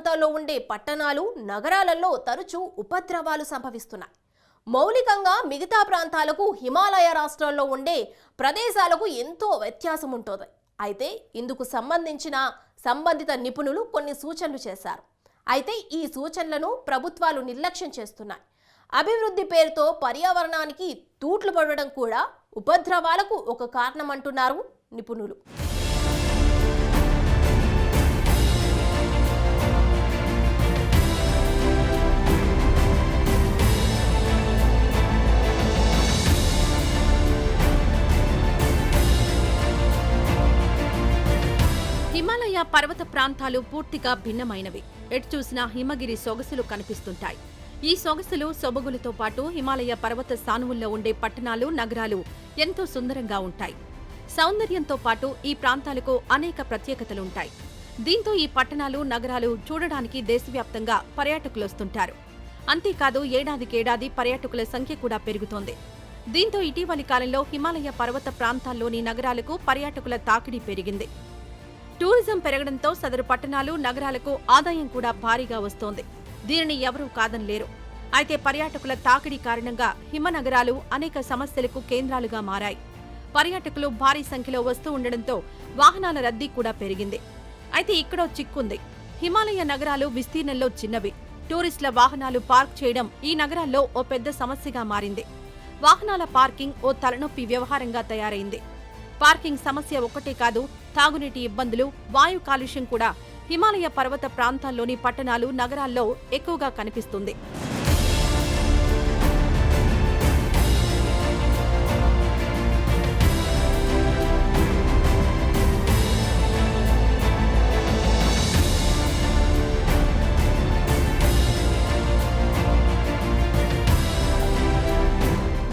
ప్రాంతాల్లో ఉండే పట్టణాలు, నగరాలలో తరచూ ఉపద్రవాలు సంభవిస్తున్నాయి. మౌలికంగా మిగతా ప్రాంతాలకు, హిమాలయ రాష్ట్రాల్లో ఉండే ప్రదేశాలకు ఎంతో వ్యత్యాసం ఉంటుంది. అయితే ఇందుకు సంబంధిత నిపుణులు కొన్ని సూచనలు చేశారు. అయితే ఈ సూచనలను ప్రభుత్వాలు నిర్లక్ష్యం చేస్తున్నాయి. అభివృద్ధి పేరుతో పర్యావరణానికి తూట్లు పడడం కూడా ఉపద్రవాలకు ఒక కారణమంటున్నారు నిపుణులు. హిమాలయ పర్వత ప్రాంతాలు పూర్తిగా భిన్నమైనవి. ఎటు చూసినా హిమగిరి సొగసులు కనిపిస్తుంటాయి. ఈ సొగసులు, సొబగులతో పాటు హిమాలయ పర్వత సానువుల్లో ఉండే పట్టణాలు, నగరాలు ఎంతో సుందరంగా ఉంటాయి. సౌందర్యంతో పాటు ఈ ప్రాంతాలకు అనేక ప్రత్యేకతలుంటాయి. దీంతో ఈ పట్టణాలు, నగరాలు చూడడానికి దేశవ్యాప్తంగా పర్యాటకులొస్తుంటారు. అంతేకాదు, ఏడాదికేడాది పర్యాటకుల సంఖ్య కూడా పెరుగుతోంది. దీంతో ఇటీవలి కాలంలో హిమాలయ పర్వత ప్రాంతాల్లోని నగరాలకు పర్యాటకుల తాకిడి పెరిగింది. టూరిజం పెరగడంతో సదరు పట్టణాలు, నగరాలకు ఆదాయం కూడా భారీగా వస్తోంది. దీనిని ఎవరూ కాదనలేరు. అయితే పర్యాటకుల తాకిడి కారణంగా హిమనగరాలు అనేక సమస్యలకు కేంద్రాలుగా మారాయి. పర్యాటకులు భారీ సంఖ్యలో వస్తూ ఉండడంతో వాహనాల రద్దీ కూడా పెరిగింది. అయితే ఇక్కడో చిక్కుంది. హిమాలయ నగరాలు విస్తీర్ణంలో చిన్నవి. టూరిస్టుల వాహనాలు పార్క్ చేయడం ఈ నగరాల్లో ఓ పెద్ద సమస్యగా మారింది. వాహనాల పార్కింగ్ ఓ తలనొప్పి వ్యవహారంగా తయారైంది. పార్కింగ్ సమస్య ఒక్కటే కాదు, తాగునీటి ఇబ్బందులు, వాయు కాలుష్యం కూడా హిమాలయ పర్వత ప్రాంతాల్లోని పట్టణాలు, నగరాల్లో ఎక్కువగా కనిపిస్తుంది.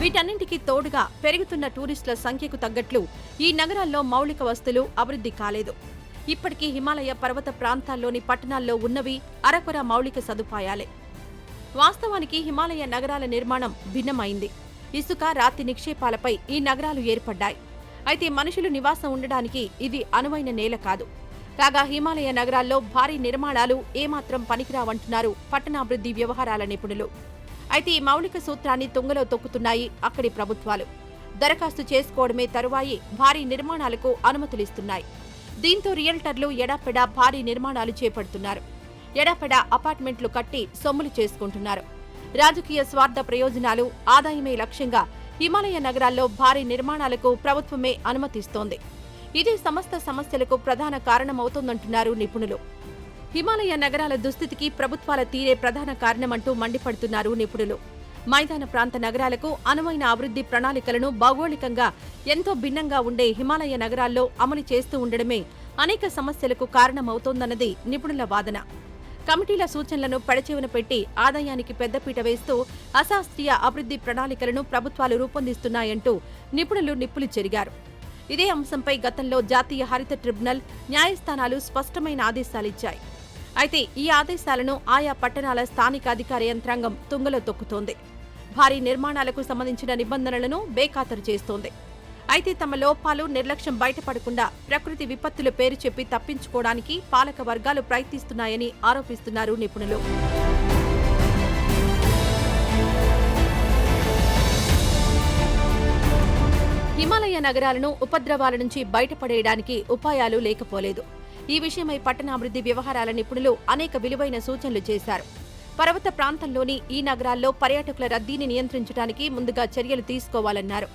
వీటన్నింటికీ తోడుగా పెరుగుతున్న టూరిస్టుల సంఖ్యకు తగ్గట్లు ఈ నగరాల్లో మౌలిక వసతులు అభివృద్ధి కాలేదు. ఇప్పటికీ హిమాలయ పర్వత ప్రాంతాల్లోని పట్టణాల్లో ఉన్నవి అరకొర మౌలిక సదుపాయాలే. వాస్తవానికి హిమాలయ నగరాల నిర్మాణం భిన్నమైంది. ఇసుక, రాతి నిక్షేపాలపై ఈ నగరాలు ఏర్పడ్డాయి. అయితే మనుషులు నివాసం ఉండడానికి ఇది అనువైన నేల కాదు. కాగా హిమాలయ నగరాల్లో భారీ నిర్మాణాలు ఏమాత్రం పనికిరావంటున్నారు పట్టణాభివృద్ధి వ్యవహారాల నిపుణులు. అయితే ఈ మౌలిక సూత్రాన్ని తుంగలో తొక్కుతున్నాయి అక్కడి ప్రభుత్వాలు. దరఖాస్తు చేసుకోవడమే తరువాయి భారీ నిర్మాణాలకు అనుమతులిస్తున్నాయి. దీంతో రియల్టర్లు ఎడాపెడా భారీ నిర్మాణాలు చేపడుతున్నారు. ఎడాపెడా అపార్ట్మెంట్లు కట్టి సొమ్ములు చేసుకుంటున్నారు. రాజకీయ స్వార్థ ప్రయోజనాలు, ఆదాయమే లక్ష్యంగా హిమాలయ నగరాల్లో భారీ నిర్మాణాలకు ప్రభుత్వమే అనుమతిస్తోంది. ఇది సమస్త సమస్యలకు ప్రధాన కారణమవుతోందంటున్నారు నిపుణులు. హిమాలయ నగరాల దుస్థితికి ప్రభుత్వాల తీరే ప్రధాన కారణమంటూ మండిపడుతున్నారు నిపుణులు. మైదాన ప్రాంత నగరాలకు అనువైన అభివృద్ధి ప్రణాళికలను భౌగోళికంగా ఎంతో భిన్నంగా ఉండే హిమాలయ నగరాల్లో అమలు చేస్తూ ఉండడమే అనేక సమస్యలకు కారణమవుతోందన్నది నిపుణుల వాదన. కమిటీల సూచనలను పెడచెవిన పెట్టి ఆదాయానికి పెద్దపీట వేస్తూ అశాస్త్రీయ అభివృద్ధి ప్రణాళికలను ప్రభుత్వాలు రూపొందిస్తున్నాయంటూ నిపుణులు నిప్పులు చెరిగారు. ఇదే అంశంపై గతంలో జాతీయ హరిత ట్రిబ్యునల్, న్యాయస్థానాలు స్పష్టమైన ఆదేశాలిచ్చాయి. అయితే ఈ ఆదేశాలను ఆయా పట్టణాల స్థానిక అధికార యంత్రాంగం తుంగలో తొక్కుతోంది. భారీ నిర్మాణాలకు సంబంధించిన నిబంధనలను బేఖాతరు చేస్తోంది. అయితే తమ లోపాలు, నిర్లక్ష్యం బయటపడకుండా ప్రకృతి విపత్తుల పేరు చెప్పి తప్పించుకోవడానికి పాలక వర్గాలు ప్రయత్నిస్తున్నాయని ఆరోపిస్తున్నారు నిపుణులు. హిమాలయ నగరాలను ఉపద్రవాల నుంచి బయటపడేయడానికి ఉపాయాలు లేకపోలేదు. ఈ విషయమై పట్టణాభివృద్ధి వ్యవహారాల నిపుణులు అనేక విలువైన సూచనలు చేశారు. పర్వత ప్రాంతంలోని ఈ నగరాల్లో పర్యాటకుల రద్దీని నియంత్రించడానికి ముందుగా చర్యలు తీసుకోవాలన్నారు.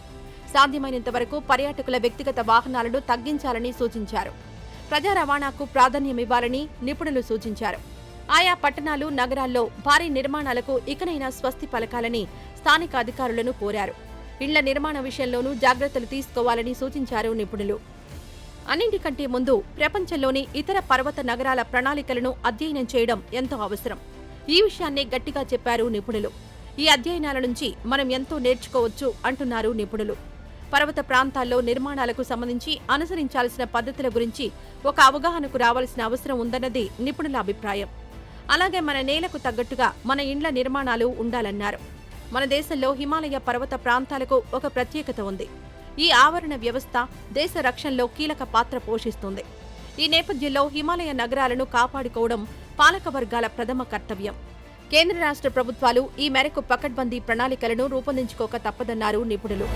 సాధ్యమైనంత వరకు పర్యాటకుల వ్యక్తిగత వాహనాలను తగ్గించాలని సూచించారు. ప్రజా రవాణాకు ప్రాధాన్యమివ్వాలని నిపుణులు సూచించారు. ఆయా పట్టణాలు, నగరాల్లో భారీ నిర్మాణాలకు ఇకనైనా స్వస్తి పలకాలని స్థానిక అధికారులను కోరారు. ఇళ్ల నిర్మాణ విషయంలోనూ జాగ్రత్తలు తీసుకోవాలని సూచించారు నిపుణులు. అన్నింటికంటే ముందు ప్రపంచంలోని ఇతర పర్వత నగరాల ప్రణాళికలను అధ్యయనం చేయడం ఎంతో అవసరం. ఈ విషయాన్నే గట్టిగా చెప్పారు నిపుణులు. ఈ అధ్యయనాల నుంచి మనం ఎంతో నేర్చుకోవచ్చు అంటున్నారు నిపుణులు. పర్వత ప్రాంతాల్లో నిర్మాణాలకు సంబంధించి అనుసరించాల్సిన పద్ధతుల గురించి ఒక అవగాహనకు రావాల్సిన అవసరం ఉందన్నది నిపుణుల అభిప్రాయం. అలాగే మన నేలకు తగ్గట్టుగా మన ఇండ్ల నిర్మాణాలు ఉండాలన్నారు. మన దేశంలో హిమాలయ పర్వత ప్రాంతాలకు ఒక ప్రత్యేకత ఉంది. ఈ ఆవరణ వ్యవస్థ దేశ రక్షణలో కీలక పాత్ర పోషిస్తుంది. ఈ నేపథ్యంలో హిమాలయ నగరాలను కాపాడుకోవడం పాలక వర్గాల ప్రథమ కర్తవ్యం. కేంద్ర రాష్ట్ర ప్రభుత్వాలు ఈ మేరకు పకడ్బందీ ప్రణాళికలను రూపొందించుకోక తప్పదన్నారు నిపుణులు.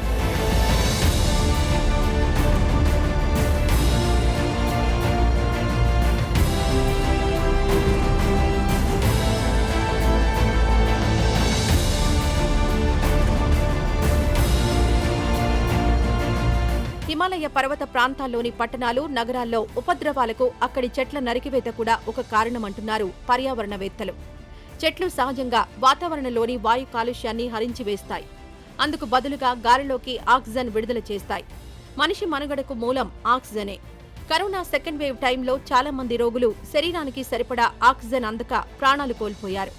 హిమాలయ పర్వత ప్రాంతాల్లోని పట్టణాలు, నగరాల్లో ఉపద్రవాలకు అక్కడి చెట్ల నరికివేత కూడా ఒక కారణమంటున్నారు పర్యావరణవేత్తలు. చెట్లు సహజంగా వాతావరణంలోని వాయు కాలుష్యాన్ని హరించివేస్తాయి. అందుకు బదులుగా గాలిలోకి ఆక్సిజన్ విడుదల చేస్తాయి. మనిషి మనుగడకు మూలం ఆక్సిజనే. కరోనా సెకండ్ వేవ్ టైంలో చాలా మంది రోగులు శరీరానికి సరిపడా ఆక్సిజన్ అందక ప్రాణాలు కోల్పోయారు.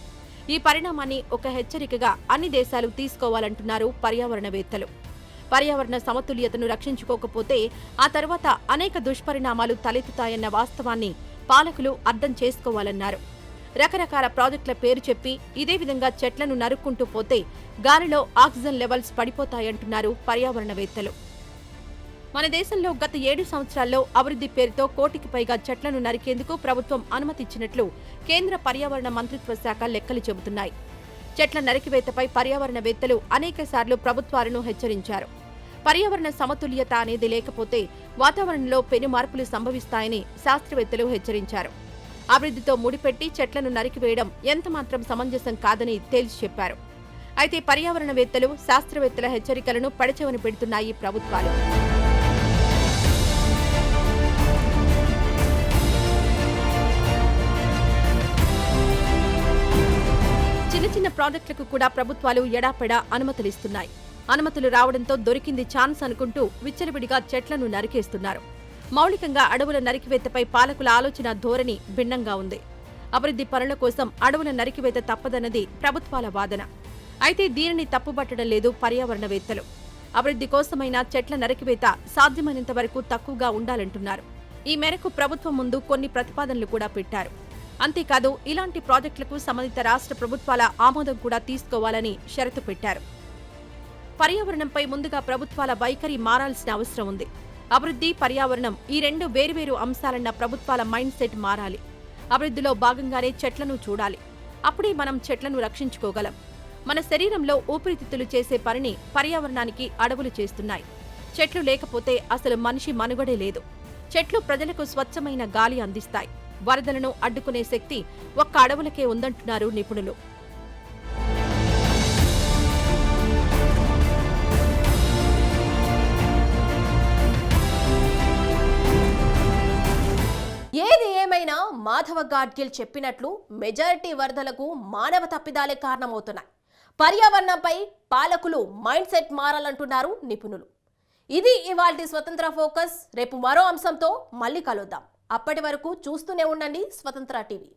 ఈ పరిణామాన్ని ఒక హెచ్చరికగా అన్ని దేశాలు తీసుకోవాలంటున్నారు పర్యావరణవేత్తలు. పర్యావరణ సమతుల్యతను రక్షించుకోకపోతే ఆ తర్వాత అనేక దుష్పరిణామాలు తలెత్తుతాయన్న వాస్తవాన్ని పాలకులు అర్థం చేసుకోవాలన్నారు. రకరకాల ప్రాజెక్టుల పేరు చెప్పి ఇదే విధంగా చెట్లను నరుక్కుంటూ పోతే గాలిలో ఆక్సిజన్ లెవెల్స్ పడిపోతాయంటున్నారు పర్యావరణవేత్తలు. మన దేశంలో గత 7 సంవత్సరాల్లో అభివృద్ధి పేరుతో 1 కోటికి పైగా చెట్లను నరికేందుకు ప్రభుత్వం అనుమతిచ్చినట్లు కేంద్ర పర్యావరణ మంత్రిత్వ శాఖ లెక్కలు చెబుతున్నాయి. చెట్ల నరికివేతపై పర్యావరణవేత్తలు అనేకసార్లు ప్రభుత్వాలను హెచ్చరించారు. పర్యావరణ సమతుల్యత అనేది లేకపోతే వాతావరణంలో పెను మార్పులు సంభవిస్తాయని శాస్త్రవేత్తలు హెచ్చరించారు. అభివృద్ధితో ముడిపెట్టి చెట్లను నరికివేయడం ఎంతమాత్రం సమంజసం కాదని తేల్చి చెప్పారు. అయితే పర్యావరణవేత్తలు, శాస్త్రవేత్తల హెచ్చరికలను పడచెవిన పెడుతున్నాయి ప్రభుత్వాలు. చిన్న చిన్న ప్రాజెక్టులకు కూడా ప్రభుత్వాలు ఎడాపెడా అనుమతులిస్తున్నాయి. అనుమతులు రావడంతో దొరికింది ఛాన్స్ అనుకుంటూ విచ్చలవిడిగా చెట్లను నరికేస్తున్నారు. మౌలికంగా అడవుల నరికివేతపై పాలకుల ఆలోచన ధోరణి భిన్నంగా ఉంది. అభివృద్ధి పనుల కోసం అడవుల నరికివేత తప్పదన్నది ప్రభుత్వాల వాదన. అయితే దీనిని తప్పుబట్టడం లేదు పర్యావరణవేత్తలు. అభివృద్ధి కోసమైనా చెట్ల నరికివేత సాధ్యమైనంత వరకు తక్కువగా ఉండాలంటున్నారు. ఈ మేరకు ప్రభుత్వం ముందు కొన్ని ప్రతిపాదనలు కూడా పెట్టారు. అంతేకాదు ఇలాంటి ప్రాజెక్టులకు సంబంధిత రాష్ట్ర ప్రభుత్వాల ఆమోదం కూడా తీసుకోవాలని షరతు పెట్టారు. పర్యావరణంపై ముందుగా ప్రభుత్వాల వైఖరి మారాల్సిన అవసరం ఉంది. అభివృద్ధి, పర్యావరణం ఈ 2 వేర్వేరు అంశాలన్న ప్రభుత్వాల మైండ్ సెట్ మారాలి. అభివృద్ధిలో భాగంగానే చెట్లను చూడాలి. అప్పుడే మనం చెట్లను రక్షించుకోగలం. మన శరీరంలో ఊపిరితిత్తులు చేసే పనిని పర్యావరణానికి అడవులు చేస్తున్నాయి. చెట్లు లేకపోతే అసలు మనిషి మనుగడే లేదు. చెట్లు ప్రజలకు స్వచ్ఛమైన గాలి అందిస్తాయి. వరదలను అడ్డుకునే శక్తి ఒక్క అడవులకే ఉందంటున్నారు నిపుణులు. ఏది ఏమైనా మాధవ గాడ్గిల్ చెప్పినట్లు మెజారిటీ వరదలకు మానవ తప్పిదాలే కారణమవుతున్నాయి. పర్యావరణంపై పాలకులు మైండ్ సెట్ మారాలంటున్నారు నిపుణులు. ఇది ఇవాల్టి స్వతంత్ర ఫోకస్. రేపు మరో అంశంతో మళ్ళీ కలుద్దాం. అప్పటి వరకు చూస్తూనే ఉండండి స్వతంత్ర టీవీ.